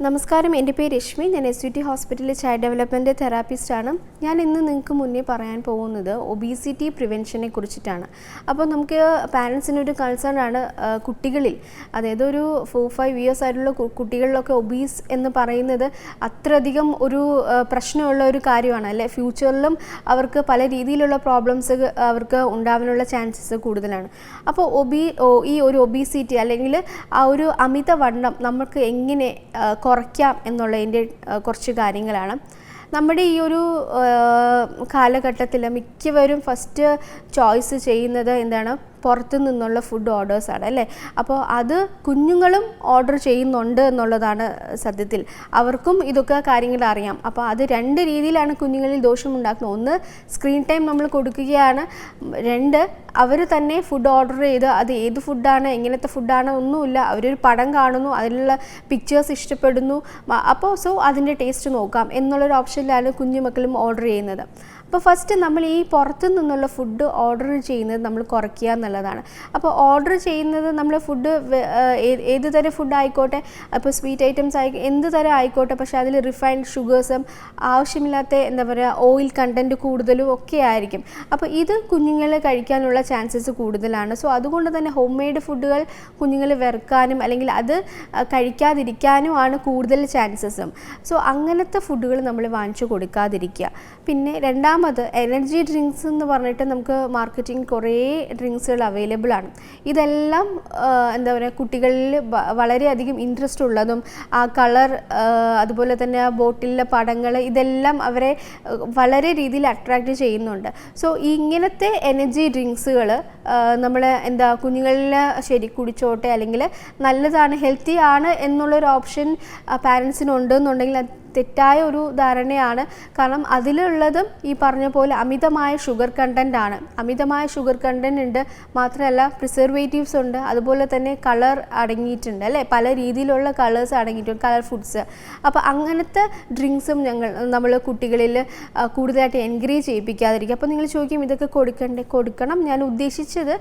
നമസ്കാരം, എൻ്റെ പേര് രശ്മി. ഞാൻ SUT ഹോസ്പിറ്റലിൽ ചൈൽഡ് ഡെവലപ്മെൻറ്റ് തെറാപ്പിസ്റ്റാണ്. ഞാൻ ഇന്ന് നിങ്ങൾക്ക് മുന്നേ പറയാൻ പോകുന്നത് ഒബീസിറ്റി പ്രിവെൻഷനെ കുറിച്ചിട്ടാണ്. അപ്പോൾ നമുക്ക് പാരൻസിനൊരു കൺസേൺ ആണ്, കുട്ടികളിൽ, അതായത് ഒരു 4-5 ഇയേഴ്സ് ആയിട്ടുള്ള കുട്ടികളിലൊക്കെ ഒബീസ് എന്ന് പറയുന്നത് അത്രയധികം ഒരു പ്രശ്നമുള്ള ഒരു കാര്യമാണ് അല്ലേ. ഫ്യൂച്ചറിലും അവർക്ക് പല രീതിയിലുള്ള പ്രോബ്ലംസ് അവർക്ക് ഉണ്ടാവാനുള്ള ചാൻസസ് കൂടുതലാണ്. അപ്പോൾ ഈ ഒരു ഒബീസിറ്റി അല്ലെങ്കിൽ ആ ഒരു അമിതവണ്ണം നമുക്ക് എങ്ങനെ കുറയ്ക്കാം എന്നുള്ളതിൻ്റെ കുറച്ച് കാര്യങ്ങളാണ്. നമ്മുടെ ഈ ഒരു കാലഘട്ടത്തിൽ മിക്കവരും ഫസ്റ്റ് ചോയ്സ് ചെയ്യുന്നത് എന്താണ്? പുറത്തു നിന്നുള്ള ഫുഡ് ഓർഡേഴ്സാണ് അല്ലേ. അപ്പോൾ അത് കുഞ്ഞുങ്ങളും ഓർഡർ ചെയ്യുന്നുണ്ട് എന്നുള്ളതാണ് സത്യത്തിൽ. അവർക്കും ഇതൊക്കെ കാര്യങ്ങൾ അറിയാം. അപ്പോൾ അത് രണ്ട് രീതിയിലാണ് കുഞ്ഞുങ്ങളിൽ ദോഷമുണ്ടാക്കുന്നത്. ഒന്ന്, സ്ക്രീൻ ടൈം നമ്മൾ കൊടുക്കുകയാണ്. രണ്ട്, അവർ തന്നെ ഫുഡ് ഓർഡർ ചെയ്ത് അത് ഏത് ഫുഡാണ്, എങ്ങനത്തെ ഫുഡാണ് ഒന്നുമില്ല, അവരൊരു പടം കാണുന്നു, അതിലുള്ള പിക്ചേഴ്സ് ഇഷ്ടപ്പെടുന്നു, അപ്പോൾ അതിൻ്റെ ടേസ്റ്റ് നോക്കാം എന്നുള്ളൊരു ഓപ്ഷനിലാണ് കുഞ്ഞുമക്കളും ഓർഡർ ചെയ്യുന്നത്. അപ്പോൾ ഫസ്റ്റ് നമ്മൾ ഈ പുറത്തു നിന്നുള്ള ഫുഡ് ഓർഡർ ചെയ്യുന്നത് നമ്മൾ കുറയ്ക്കുക എന്നുള്ളതാണ്. അപ്പോൾ ഓർഡർ ചെയ്യുന്നത് നമ്മൾ ഫുഡ് ഏത് തരം ഫുഡ് ആയിക്കോട്ടെ, അപ്പോൾ സ്വീറ്റ് ഐറ്റംസ് എന്ത് തരം ആയിക്കോട്ടെ, പക്ഷേ അതിൽ റിഫൈൻഡ് ഷുഗേഴ്സും ആവശ്യമില്ലാത്ത എന്താ പറയുക ഓയിൽ കണ്ടൻറ്റ് കൂടുതലും ഒക്കെ ആയിരിക്കും. അപ്പോൾ ഇത് കുഞ്ഞുങ്ങൾ കഴിക്കാനുള്ള ചാൻസസ് കൂടുതലാണ്. സോ അതുകൊണ്ട് തന്നെ ഹോം മെയ്ഡ് ഫുഡുകൾ കുഞ്ഞുങ്ങൾ വെറുക്കാനും അല്ലെങ്കിൽ അത് കഴിക്കാതിരിക്കാനുമാണ് കൂടുതൽ ചാൻസസും. സോ അങ്ങനത്തെ ഫുഡുകൾ നമ്മൾ വാങ്ങിച്ചു കൊടുക്കാതിരിക്കുക. പിന്നെ രണ്ടാമത്, എനർജി ഡ്രിങ്ക്സ് എന്ന് പറഞ്ഞിട്ട് നമുക്ക് മാർക്കറ്റിംഗ് കുറേ ഡ്രിങ്ക്സുകൾ അവൈലബിൾ ആണ്. ഇതെല്ലാം എന്താ പറയുക, കുട്ടികളിൽ വളരെയധികം ഇൻട്രസ്റ്റ് ഉള്ളതും ആ കളർ, അതുപോലെ തന്നെ ആ ബോട്ടിലെ പടങ്ങൾ, ഇതെല്ലാം അവരെ വളരെ രീതിയിൽ അട്രാക്റ്റ് ചെയ്യുന്നുണ്ട്. സോ ഇങ്ങനത്തെ എനർജി ഡ്രിങ്ക്സുകൾ നമ്മൾ എന്താ കുഞ്ഞുങ്ങളിൽ ശരി കുടിച്ചോട്ടെ, അല്ലെങ്കിൽ നല്ലതാണ്, ഹെൽത്തി ആണ് എന്നുള്ളൊരു ഓപ്ഷൻ പാരൻസിനുണ്ടെന്നുണ്ടെങ്കിൽ അത് തെറ്റായ ഒരു ധാരണയാണ്. കാരണം അതിലുള്ളതും ഈ പറഞ്ഞ പോലെ അമിതമായ ഷുഗർ കണ്ടൻ്റ് ആണ്. അമിതമായ ഷുഗർ കണ്ടൻ്റ് ഉണ്ട്, മാത്രമല്ല പ്രിസർവേറ്റീവ്സ് ഉണ്ട്, അതുപോലെ തന്നെ കളർ അടങ്ങിയിട്ടുണ്ട് അല്ലേ, പല രീതിയിലുള്ള കളേഴ്സ് അടങ്ങിയിട്ടുണ്ട്, കളർ ഫുഡ്സ്. അപ്പോൾ അങ്ങനത്തെ ഡ്രിങ്ക്സും നമ്മൾ കുട്ടികളിൽ കൂടുതലായിട്ട് എൻകറേജ് ചെയ്യിപ്പിക്കാതിരിക്കുക. അപ്പോൾ നിങ്ങൾ ചോദിക്കും ഇതൊക്കെ കൊടുക്കണം. ഞാൻ ഉദ്ദേശിച്ചത്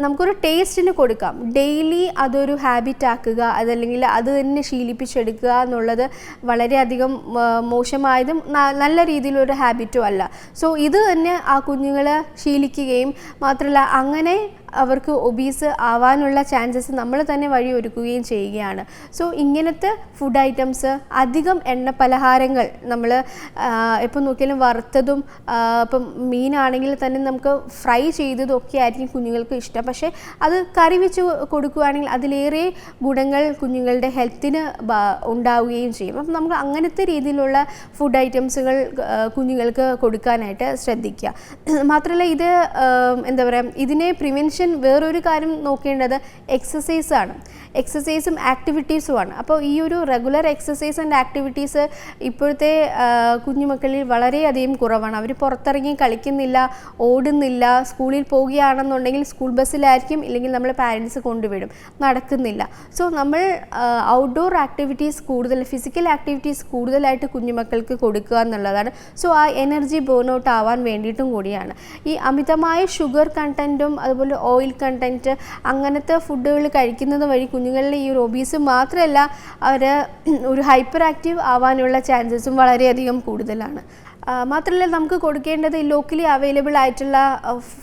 നമുക്കൊരു ടേസ്റ്റിന് കൊടുക്കാം. ഡെയിലി അതൊരു ഹാബിറ്റ് ആക്കുക, അതല്ലെങ്കിൽ അത് തന്നെ ശീലിപ്പിച്ചെടുക്കുക എന്നുള്ളത് വളരെയധികം മോശമായതും നല്ല രീതിയിലൊരു ഹാബിറ്റും അല്ല. സോ ഇത് തന്നെ ആ കുഞ്ഞുങ്ങൾ ശീലിക്കുകയും മാത്രമല്ല അങ്ങനെ അവർക്ക് ഒബീസ് ആവാനുള്ള ചാൻസസ് നമ്മൾ തന്നെ വഴിയൊരുക്കുകയും ചെയ്യുകയാണ്. സോ ഇങ്ങനത്തെ ഫുഡ് ഐറ്റംസ്, അധികം എണ്ണ പലഹാരങ്ങൾ, നമ്മൾ എപ്പോൾ നോക്കിയാലും വറുത്തതും, ഇപ്പം മീനാണെങ്കിൽ തന്നെ നമുക്ക് ഫ്രൈ ചെയ്തതും ഒക്കെ ആയിരിക്കും കുഞ്ഞുങ്ങൾക്ക് ഇഷ്ടം. പക്ഷേ അത് കറി വെച്ച് കൊടുക്കുകയാണെങ്കിൽ അതിലേറെ ഗുണങ്ങൾ കുഞ്ഞുങ്ങളുടെ ഹെൽത്തിന് ഉണ്ടാവുകയും ചെയ്യും. അപ്പം നമുക്ക് അങ്ങനത്തെ രീതിയിലുള്ള ഫുഡ് ഐറ്റംസുകൾ കുഞ്ഞുങ്ങൾക്ക് കൊടുക്കാനായിട്ട് ശ്രദ്ധിക്കുക. മാത്രമല്ല ഇത് എന്താ പറയുക, ഇതിനെ പ്രിവെൻഷൻ വേറൊരു കാര്യം നോക്കേണ്ടത് എക്സസൈസാണ്. എക്സസൈസും ആക്ടിവിറ്റീസുമാണ്. അപ്പോൾ ഈ ഒരു റെഗുലർ എക്സസൈസ് ആൻഡ് ആക്ടിവിറ്റീസ് ഇപ്പോഴത്തെ കുഞ്ഞുമക്കളിൽ വളരെയധികം കുറവാണ്. അവർ പുറത്തിറങ്ങി കളിക്കുന്നില്ല, ഓടുന്നില്ല. സ്കൂളിൽ പോവുകയാണെന്നുണ്ടെങ്കിൽ സ്കൂൾ ബസ്സിലായിരിക്കും, ഇല്ലെങ്കിൽ നമ്മൾ പാരൻസ് കൊണ്ടുവിടും, നടക്കുന്നില്ല. സോ നമ്മൾ ഔട്ട്ഡോർ ആക്ടിവിറ്റീസ് കൂടുതൽ, ഫിസിക്കൽ ആക്ടിവിറ്റീസ് കൂടുതലായിട്ട് കുഞ്ഞുമക്കൾക്ക് കൊടുക്കുക എന്നുള്ളതാണ്. സോ ആ എനർജി ബേൺ ഔട്ട് ആവാൻ വേണ്ടിയിട്ടും കൂടിയാണ്. ഈ അമിതമായ ഷുഗർ കണ്ടൻറ്റും അതുപോലെ ഓയിൽ കണ്ടൻറ്റ് അങ്ങനത്തെ ഫുഡുകൾ കഴിക്കുന്നത് വഴി കുഞ്ഞുങ്ങളിൽ ഈ ഒരു ഒബീസ് മാത്രമല്ല, അവർ ഒരു ഹൈപ്പർ ആക്റ്റീവ് ആവാനുള്ള ചാൻസസും വളരെയധികം കൂടുതലാണ്. മാത്രമല്ല നമുക്ക് കൊടുക്കേണ്ടത് ലോക്കലി അവൈലബിൾ ആയിട്ടുള്ള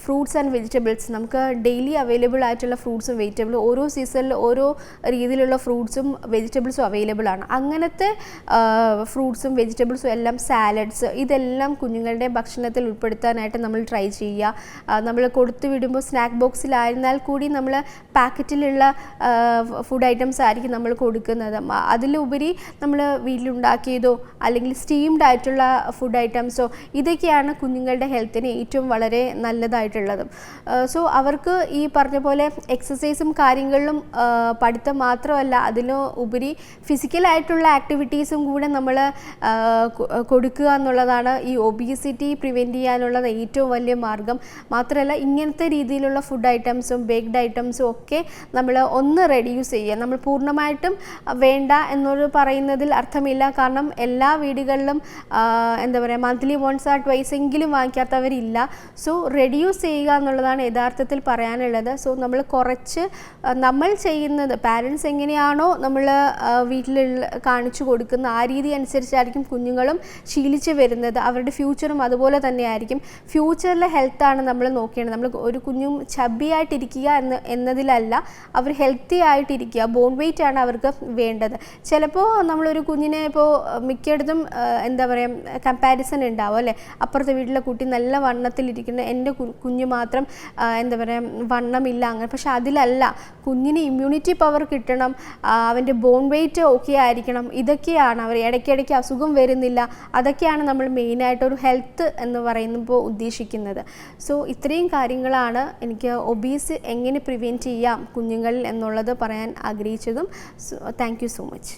ഫ്രൂട്ട്സ് ആൻഡ് വെജിറ്റബിൾസ്. നമുക്ക് ഡെയിലി അവൈലബിൾ ആയിട്ടുള്ള ഫ്രൂട്ട്സും വെജിറ്റബിളും ഓരോ സീസണിൽ ഓരോ രീതിയിലുള്ള ഫ്രൂട്ട്സും വെജിറ്റബിൾസും അവൈലബിൾ ആണ്. അങ്ങനത്തെ ഫ്രൂട്ട്സും വെജിറ്റബിൾസും എല്ലാം, സാലഡ്സ്, ഇതെല്ലാം കുഞ്ഞുങ്ങളുടെ ഭക്ഷണത്തിൽ ഉൾപ്പെടുത്താനായിട്ട് നമ്മൾ ട്രൈ ചെയ്യുക. നമ്മൾ കൊടുത്തു വിടുമ്പോൾ സ്നാക്ക് ബോക്സിലായിരുന്നാൽ കൂടി നമ്മൾ പാക്കറ്റിലുള്ള ഫുഡ് ഐറ്റംസ് ആയിരിക്കും നമ്മൾ കൊടുക്കുന്നത്. അതിലുപരി നമ്മൾ വീട്ടിലുണ്ടാക്കിയതോ അല്ലെങ്കിൽ സ്റ്റീംഡ് ആയിട്ടുള്ള ഫുഡ് ഐറ്റംസോ ഇതൊക്കെയാണ് കുഞ്ഞുങ്ങളുടെ ഹെൽത്തിന് ഏറ്റവും വളരെ നല്ലതായിട്ടുള്ളതും. സോ അവർക്ക് ഈ പറഞ്ഞ പോലെ എക്സസൈസും കാര്യങ്ങളിലും പഠിത്തം മാത്രമല്ല, അതിന് ഉപരി ഫിസിക്കലായിട്ടുള്ള ആക്ടിവിറ്റീസും കൂടെ നമ്മൾ കൊടുക്കുക എന്നുള്ളതാണ് ഈ ഒബീസിറ്റി പ്രിവെൻറ്റ് ചെയ്യാനുള്ളത് ഏറ്റവും വലിയ മാർഗം. മാത്രമല്ല ഇങ്ങനത്തെ രീതിയിലുള്ള ഫുഡ് ഐറ്റംസും ബേക്ക്ഡ് ഐറ്റംസും ഒക്കെ നമ്മൾ ഒന്ന് റെഡ്യൂസ് ചെയ്യുക. നമ്മൾ പൂർണ്ണമായിട്ടും വേണ്ട എന്നൊരു പറയുന്നതിൽ അർത്ഥമില്ല. കാരണം എല്ലാ വീടുകളിലും എന്താ പറയുക, മന്ത്ലി വൺസ് ആർ ട്വൈസ് എങ്കിലും വാങ്ങിക്കാത്തവരില്ല. സോ റെഡ്യൂസ് ചെയ്യുക എന്നുള്ളതാണ് യഥാർത്ഥത്തിൽ പറയാനുള്ളത്. സോ നമ്മൾ കുറച്ച് നമ്മൾ ചെയ്യുന്നത് പാരൻസ് എങ്ങനെയാണോ നമ്മൾ വീട്ടിലുള്ള കാണിച്ചു കൊടുക്കുന്ന ആ രീതി അനുസരിച്ചായിരിക്കും കുഞ്ഞുങ്ങളും ശീലിച്ച് വരുന്നത്. അവരുടെ ഫ്യൂച്ചറും അതുപോലെ തന്നെ ആയിരിക്കും. ഫ്യൂച്ചറിലെ ഹെൽത്താണ് നമ്മൾ നോക്കേണ്ടത്. നമ്മൾ ഒരു കുഞ്ഞും ചബ്ബിയായിട്ടിരിക്കുക എന്നതിലല്ല, അവർ ഹെൽത്തി ആയിട്ടിരിക്കുക. ബോൺ വെയിറ്റ് ആണ് അവർക്ക് വേണ്ടത്. ചിലപ്പോൾ നമ്മളൊരു കുഞ്ഞിനെ ഇപ്പോൾ മിക്കയിടത്തും എന്താ പറയുക കമ്പാരിസൺ ഉണ്ടാവും അല്ലേ, അപ്പുറത്തെ വീട്ടിലെ കുട്ടി നല്ല വണ്ണത്തിലിരിക്കുന്ന എൻ്റെ കുഞ്ഞ് മാത്രം എന്താ പറയുക വണ്ണമില്ല അങ്ങനെ. പക്ഷെ അതിലല്ല, കുഞ്ഞിന് ഇമ്മ്യൂണിറ്റി പവർ കിട്ടണം, അവൻ്റെ ബോൺ വെയിറ്റ് ഓക്കെ ആയിരിക്കണം. ഇതൊക്കെയാണ് അവർ ഇടയ്ക്കിടയ്ക്ക് അസുഖം വരുന്നില്ല, അതൊക്കെയാണ് നമ്മൾ മെയിനായിട്ടൊരു ഹെൽത്ത് എന്ന് പറയുമ്പോൾ ഉദ്ദേശിക്കുന്നത്. സോ ഇത്രയും കാര്യങ്ങളാണ് എനിക്ക് ഒബീസ് എങ്ങനെ പ്രിവെൻറ്റ് ചെയ്യാം കുഞ്ഞുങ്ങളിൽ എന്നുള്ളത് പറയാൻ ആഗ്രഹിച്ചതും. Thank you so much.